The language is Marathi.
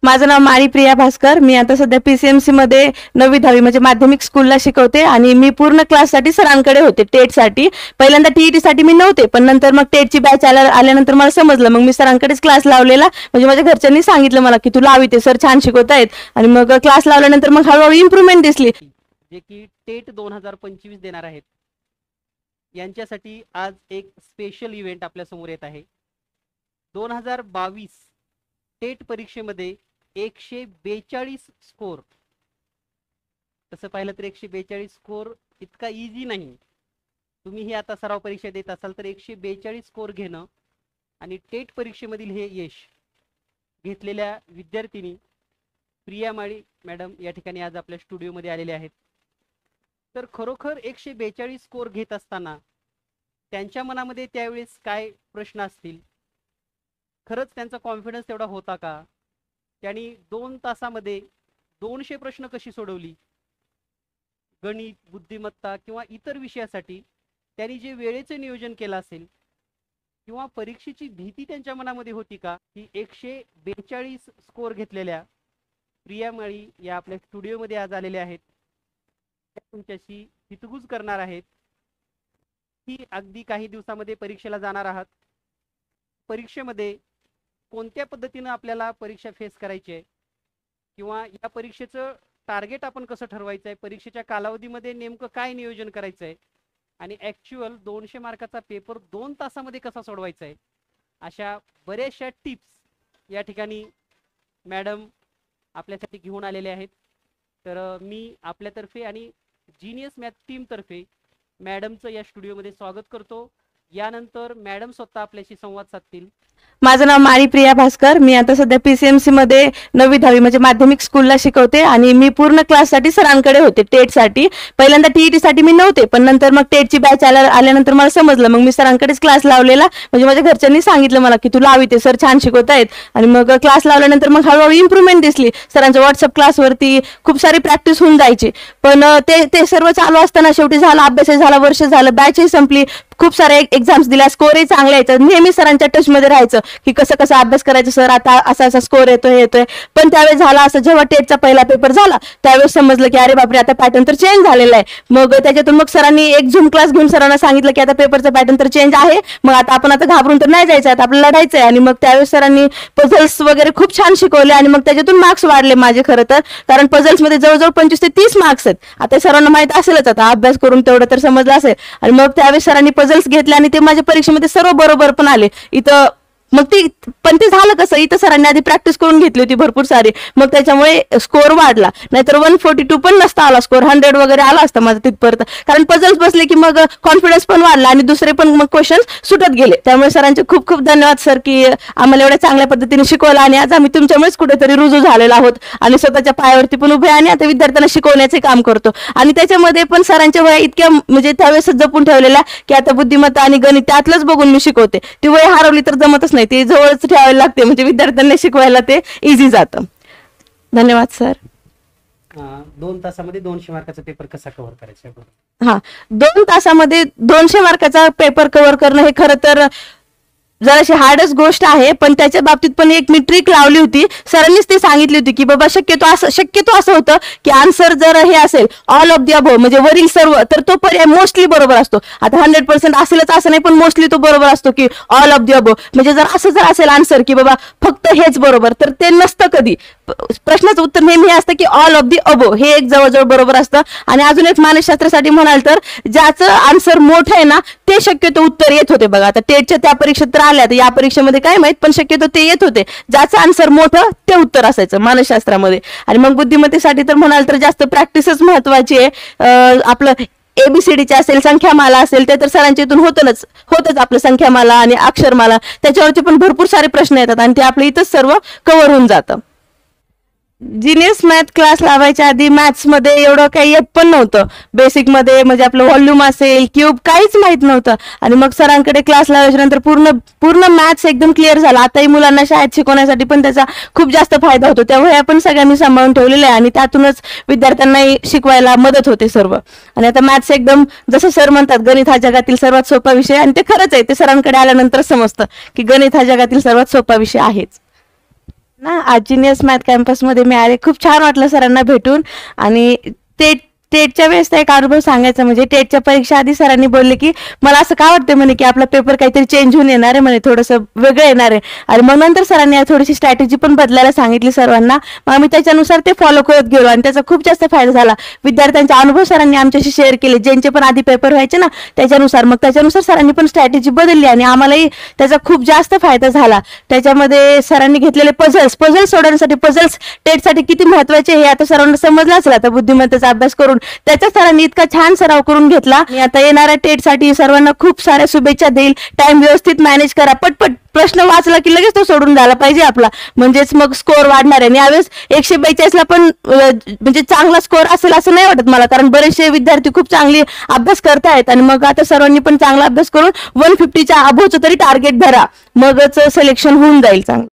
माझं नाव माळी प्रिया भास्कर. मी आता सध्या पीसीएमसी मध्ये 9वी-10वी म्हणजे माध्यमिक स्कूलला शिकवते आणि मी पूर्ण क्लाससाठी सरांकडे होते टेटसाठी. पहिल्यांदा टीईटी साठी मी नव्हते, पण नंतर मग टेटची बॅच आल्यानंतर मला समजलं, मग मी सरांकडेच क्लास लावलेला. म्हणजे माझ्या घरच्यांनी सांगितलं मला की तू लावी, ते सर छान शिकवतायत. आणि मग क्लास लावल्यानंतर मग हळूहळू इम्प्रूव्हमेंट दिसली. जे की टेट 2025 देणार आहेत यांच्यासाठी आज एक स्पेशल इव्हेंट आपल्या समोर येत आहे. 2022 टेट परीक्षेमध्ये 142 स्कोर. तसं पाहिलं तर 142 स्कोर इतका इझी नाही. तुम्हीही आता सराव परीक्षा देत असाल तर 142 स्कोर घेणं आणि टेट परीक्षेमधील हे यश घेतलेल्या विद्यार्थिनी प्रिया माळी मॅडम या ठिकाणी आज आपल्या स्टुडिओमध्ये आलेले आहेत. तर खरोखर 142 स्कोर घेत असताना त्यांच्या मनामध्ये त्यावेळेस काय प्रश्न असतील, खरंच त्यांचा कॉन्फिडन्स तेवढा होता का, त्यांनी 2 तासामध्ये 200 प्रश्न कशी सोडवली, गणित, बुद्धिमत्ता किंवा इतर विषयासाठी त्यांनी जे वेळेचे नियोजन केलं असेल, किंवा परीक्षेची भीती त्यांच्या मनामध्ये होती का, की 142 स्कोर घेतलेल्या प्रिया माळी या आपल्या स्टुडिओमध्ये आज आलेल्या आहेत. तुमच्याशी हितगुज करणार आहेत की अगदी काही दिवसामध्ये परीक्षेला जाणार आहात. परीक्षेमध्ये कोणत्या पद्धतीने आपल्याला परीक्षा फेस करायची आहे, किंवा या परीक्षेचं टार्गेट आपण कसं ठरवायचं आहे, परीक्षेच्या कालावधीमध्ये नेमकं काय नियोजन करायचं आहे, आणि ॲक्च्युअल 200 मार्काचा पेपर 2 तासामध्ये कसा सोडवायचा आहे, अशा बऱ्याचशा टिप्स या ठिकाणी मॅडम आपल्यासाठी घेऊन आलेले आहेत. तर मी आपल्यातर्फे आणि जीनियस मॅथ टीमतर्फे मॅडमचं या स्टुडिओमध्ये स्वागत करतो. यानंतर मॅडम स्वतः आपल्याशी संवाद साधतील. माझं नाव माळी प्रिया भास्कर. मी आता सध्या पीसीएमसी मध्ये 9वी-10वी म्हणजे माध्यमिक स्कूलला शिकवते आणि मी पूर्ण क्लाससाठी सरांकडे होते टेटसाठी. पहिल्यांदा टीईटी साठी मी नव्हते, पण नंतर मग टेटची बॅच आल्यानंतर मला समजलं, मग मी सरांकडेच क्लास लावलेला. म्हणजे माझ्या घरच्यांनी सांगितलं मला की तू लावी, ते सर छान शिकवतायत. आणि मग क्लास लावल्यानंतर मग हळूहळू इम्प्रूव्हमेंट दिसली. सरांच्या व्हॉट्सअप क्लासवरती खूप सारी प्रॅक्टिस होऊन जायची. पण ते सर्व चालू असताना शेवटी झाला, अभ्यासही झाला, वर्ष झालं, बॅचही संपली, खूप सारे एक्झाम्स दिल्या, स्कोरही चांगले यायचं. नेहमी सरांच्या टचमध्ये राहायचं की कसं कसं अभ्यास करायचं, सर आता असा असा स्कोर येतोय. पण त्यावेळेस झाला असं, जेव्हा टेटचा पहिला पेपर झाला त्यावेळेस समजलं की अरे बापरे, आता पॅटर्न तर चेंज झालेला आहे. मग त्याच्यातून मग सरांनी एक झूम क्लास घेऊन सरांना सांगितलं की आता पेपरचा पॅटर्न तर चेंज आहे, मग आपण आता घाबरून तर नाही जायचं, आता आपल्याला लढायचं आहे. आणि मग त्यावेळेस सरांनी पझल्स वगैरे खूप छान शिकवले आणि मग त्याच्यातून मार्क्स वाढले माझे. खरं तर कारण पझल्समध्ये जवळजवळ 25 ते 30 मार्क्स आहेत. आता सरांना माहित असेलच, आता अभ्यास करून तेवढं तर समजलं असेल. आणि मग त्यावेळेस सरांनी पझल्स घेतले आणि ते माझ्या परीक्षेमध्ये सर्व बरोबर पण आले. इथं मग ते झालं कसं, इथं सरांनी आधी प्रॅक्टिस करून घेतली होती भरपूर सारी, मग त्याच्यामुळे स्कोर वाढला. नाहीतर 142 पण नसता आला स्कोर, 100 वगैरे आला असता माझा तिथपर्यंत. कारण पझल्स बसले की मग कॉन्फिडन्स पण वाढला आणि दुसरे पण मग क्वेश्चन्स सुटत गेले. त्यामुळे सरांचे खूप खूप धन्यवाद सर, की आम्हाला एवढ्या चांगल्या पद्धतीने शिकवलं आणि आज आम्ही तुमच्यामुळेच कुठेतरी रुजू झालेलो आहोत आणि स्वतःच्या पायावरती पण उभे आणि आता विद्यार्थ्यांना शिकवण्याचे काम करतो. आणि त्याच्यामध्ये पण सरांच्या वया इतक्या म्हणजे त्यावेळेस जपून ठेवलेल्या की आता बुद्धिमत्ता आणि गणित त्यातलंच बघून मी शिकवते. ती वय हरवली तर जमतच नाही, ते जवळच ठेवायला लागते, म्हणजे विद्यार्थ्यांना शिकवायला ते इझी जातं. धन्यवाद सर. 2 तासामध्ये 200 मार्काचा पेपर कसा कव्हर करायचा? हा, 2 तासामध्ये 200 मार्काचा पेपर कव्हर करणं हे खरं तर जराशी हार्डच गोष्ट आहे. पण त्याच्या बाबतीत पण एक मी ट्रिक लावली होती. सरांनीच ते सांगितली होती की बाबा शक्यतो असं होतं की आन्सर जर हे असेल ऑल ऑफ दी अबोव्ह म्हणजे वरील सर्व, तर तो पर्याय मोस्टली बरोबर असतो. आता 100% असेलच असं नाही, पण मोस्टली तो बरोबर असतो की ऑल ऑफ दी अबोव्ह. म्हणजे जर असेल आन्सर की बाबा फक्त हेच बरोबर, तर ते नसतं कधी. प्रश्नाचं उत्तर नेहमी हे असतं की ऑल ऑफ दी अबोव्ह हे एक जवळजवळ बरोबर असतं. आणि अजून एक मानसशास्त्रासाठी म्हणाल तर ज्याचं आन्सर मोठं आहे ना ते शक्यतो उत्तर येत होते. बघा आता टेटच्या त्या परीक्षेत तर आल्या, तर या परीक्षेमध्ये काय माहित, पण शक्यतो ते येत होते. ज्याचं आन्सर मोठं ते उत्तर असायचं मानसशास्त्रामध्ये. आणि मग बुद्धिमत्तेसाठी तर म्हणाल तर जास्त प्रॅक्टिसच महत्वाची आहे. आपलं ABCD असेल, संख्यामाला असेल, ते तर सरांच्या इथून होतच आपलं संख्यामाला आणि अक्षरमाला, त्याच्यावरचे पण भरपूर सारे प्रश्न येतात आणि ते आपल्या इथंच सर्व कव्हर होऊन जातं. जीनियस मॅथ क्लास लावायच्या आधी मॅथ्स मध्ये एवढं काही येत पण नव्हतं. बेसिक मध्ये म्हणजे आपलं व्हॉल्यूम असेल, क्यूब काहीच माहित नव्हतं. आणि मग सरांकडे क्लास लावायच्या नंतर पूर्ण मॅथ्स एकदम क्लिअर झाला. आताही मुलांना शाळेत शिकवण्यासाठी पण त्याचा खूप जास्त फायदा होतो. त्यामुळे आपण सगळ्यांनी सांभाळून ठेवलेलं आहे आणि त्यातूनच विद्यार्थ्यांनाही शिकवायला मदत होते सर्व. आणि आता मॅथ्स एकदम जसं सर म्हणतात गणित हा जगातील सर्वात सोपा विषय, आणि ते खरंच आहे. ते सरांकडे आल्यानंतर समजतं की गणित हा जगातील सर्वात सोपा विषय आहेच. ना आज जीनियस मॅथ कॅम्पसमध्ये मी आले, खूप छान वाटलं सरांना भेटून. आणि टेटच्या वेळेस एक अनुभव सांगायचा म्हणजे टेटच्या परीक्षा आधी सरांनी बोलले की मला असं का वाटतं म्हणे की आपला पेपर काहीतरी चेंज होऊन येणार आहे म्हणे, थोडंसं वेगळं येणार आहे. आणि मग नंतर सरांनी थोडीशी स्ट्रॅटेजी पण बदलायला सांगितली सर्वांना. मग आम्ही त्याच्यानुसार ते फॉलो करत गेलो आणि त्याचा खूप जास्त फायदा झाला. विद्यार्थ्यांचे अनुभव सरांनी आमच्याशी शेअर केले, ज्यांचे पण आधी पेपर व्हायचे ना त्याच्यानुसार सरांनी पण स्ट्रॅटेजी बदलली आणि आम्हालाही त्याचा खूप जास्त फायदा झाला. त्याच्यामध्ये सरांनी घेतलेले पझल्स सोडवण्यासाठी, पझल्स टेटसाठी किती महत्वाचे हे आता सर्वांना समजलं असेल आता बुद्धिमत्तेचा अभ्यास करून. त्याच्या सरांनी इतका छान सराव करून घेतला. आणि आता येणाऱ्या टेटसाठी सर्वांना खूप साऱ्या शुभेच्छा देईल. टाइम व्यवस्थित मॅनेज करा, पटपट प्रश्न वाचला की लगेच तो सोडून झाला पाहिजे आपला, म्हणजेच मग स्कोअर वाढणार आहे. आणि यावेळेस 142 ला पण म्हणजे चांगला स्कोअर असेल असं नाही वाटत मला, कारण बरेचसे विद्यार्थी खूप चांगले अभ्यास करतायत. आणि मग आता सर्वांनी पण चांगला अभ्यास करून 150च्या अबोवचं तरी टार्गेट धरा, मगच सिलेक्शन होऊन जाईल चांगलं.